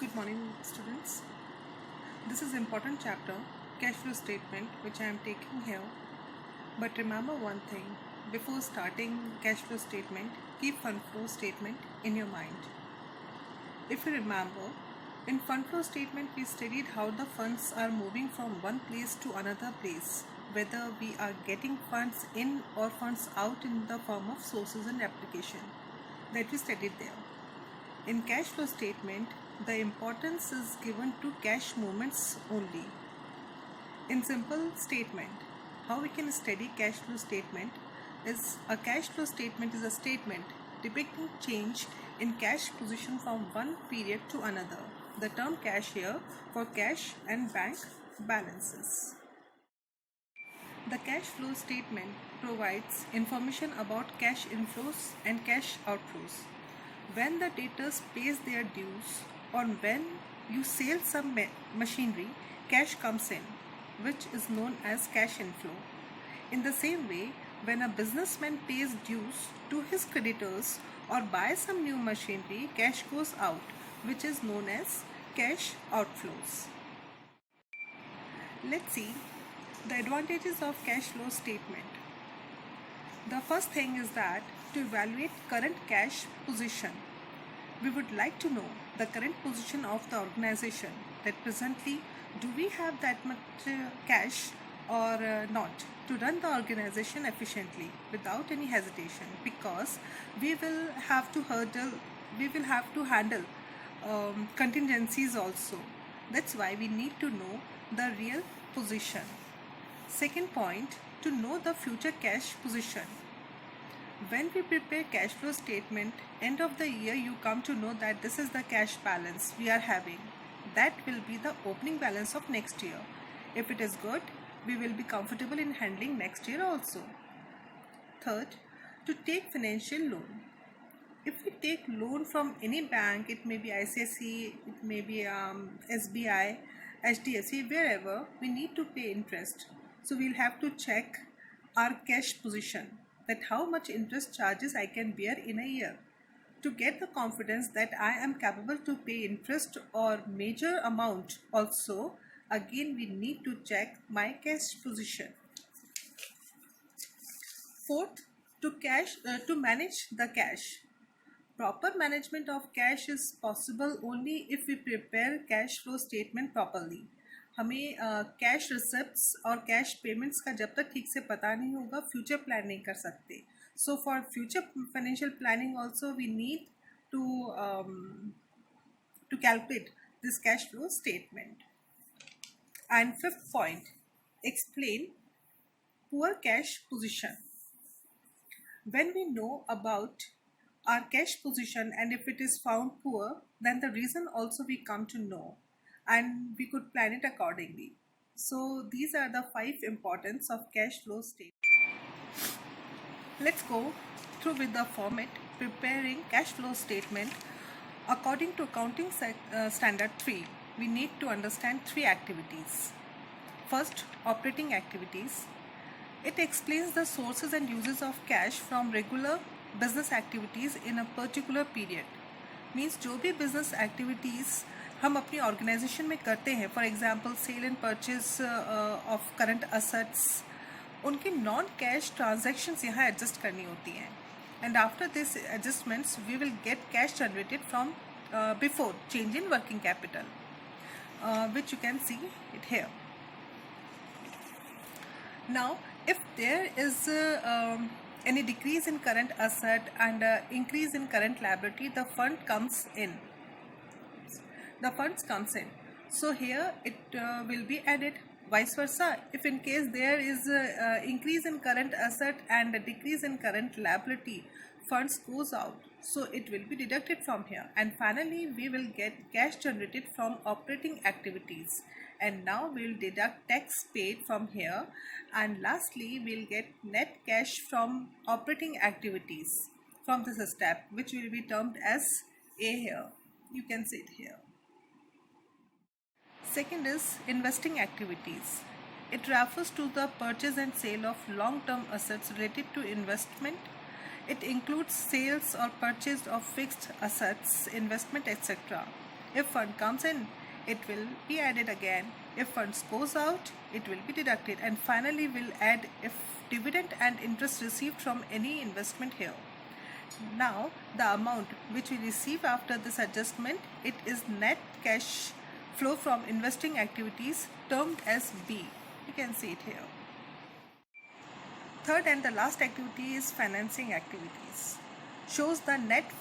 Good morning, students. This is important chapter, cash flow statement, which I am taking here. But remember one thing, before starting cash flow statement, keep fund flow statement in your mind. If you remember, in fund flow statement we studied how the funds are moving from one place to another place, whether we are getting funds in or funds out in the form of sources and application. That we studied there. In cash flow statement, the importance is given to cash movements only. In simple statement, how we can study cash flow statement is a cash flow statement is a statement depicting change in cash position from one period to another. The term cash here for cash and bank balances. The cash flow statement provides information about cash inflows and cash outflows. When the debtors pays their dues or when you sell some machinery, cash comes in, which is known as cash inflow. In the same way, when a businessman pays dues to his creditors or buys some new machinery, cash goes out, which is known as cash outflows. Let's see the advantages of cash flow statement. The first thing is that to evaluate current cash position, we would like to know the current position of the organization, that presently do we have that much cash or not, to run the organization efficiently without any hesitation, because we will have to handle contingencies also. That's why we need to know the real position. Second point, to know the future cash position. When we prepare cash flow statement, end of the year you come to know that this is the cash balance we are having. That will be the opening balance of next year. If it is good, we will be comfortable in handling next year also. Third, to take financial loan. If we take loan from any bank, it may be ICICI, it may be SBI, HDFC, wherever, we need to pay interest. So we'll have to check our cash position, that how much interest charges I can bear in a year. To get the confidence that I am capable to pay interest or major amount also, again we need to check my cash position. Fourth, to manage the cash. Proper management of cash is possible only if we prepare cash flow statement properly. हमें cash receipts और cash payments का जब तक ठीक से पता नहीं होगा, फ्यूचर प्लान नहीं कर सकते. So for future financial planning also we need to calculate this cash flow statement. And fifth point, explain poor cash position. When we know about our cash position and if it is found poor, then the reason also we come to know and we could plan it accordingly. So these are the 5 importance of cash flow statement. Let's go through with the format preparing cash flow statement. According to accounting standard 3, we need to understand 3 activities. First, operating activities. It explains the sources and uses of cash from regular business activities in a particular period. Means जो भी business activities हम अपनी organisation में करते हैं, for example sale and purchase of current assets, उनकी non cash transactions यहाँ adjust करनी होती हैं. And after this adjustments we will get cash generated from before change in working capital, which you can see it here. Now if there is any decrease in current asset and increase in current liability, the funds comes in. So here it will be added. Vice versa, if in case there is increase in current asset and a decrease in current liability, funds goes out, so it will be deducted from here. And finally we will get cash generated from operating activities, and now we will deduct tax paid from here, and lastly we will get net cash from operating activities from this step, which will be termed as A here. You can see it here. Second is investing activities. It refers to the purchase and sale of long-term assets related to investment. It includes sales or purchase of fixed assets, investment, etc. If fund comes in, it will be added again. If funds goes out, it will be deducted, and finally we'll add if dividend and interest received from any investment here. Now the amount which we receive after this adjustment, it is net cash flow from investing activities, termed as B. You can see it here. Third and the last activity is financing activities. Shows the net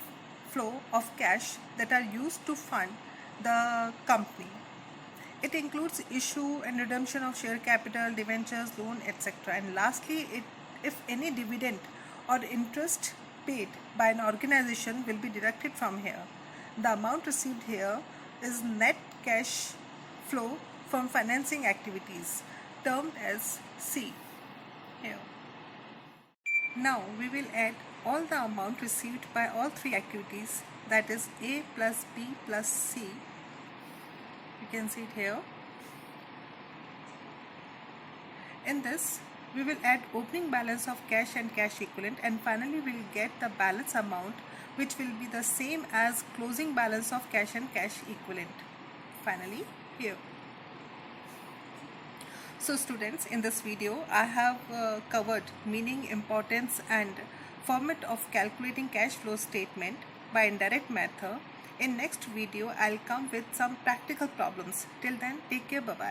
flow of cash that are used to fund the company. It includes issue and redemption of share capital, debentures, loan, etc. And lastly, if any dividend or interest paid by an organization will be deducted from here. The amount received here is net cash flow from financing activities, termed as C here. Now we will add all the amount received by all three activities, that is A plus B plus C. You can see it here. In this, we will add opening balance of cash and cash equivalent, and finally we will get the balance amount, which will be the same as closing balance of cash and cash equivalent. Finally here. So students, in this video I have covered meaning, importance and format of calculating cash flow statement by indirect method. In next video I'll come with some practical problems. Till then, take care, bye bye.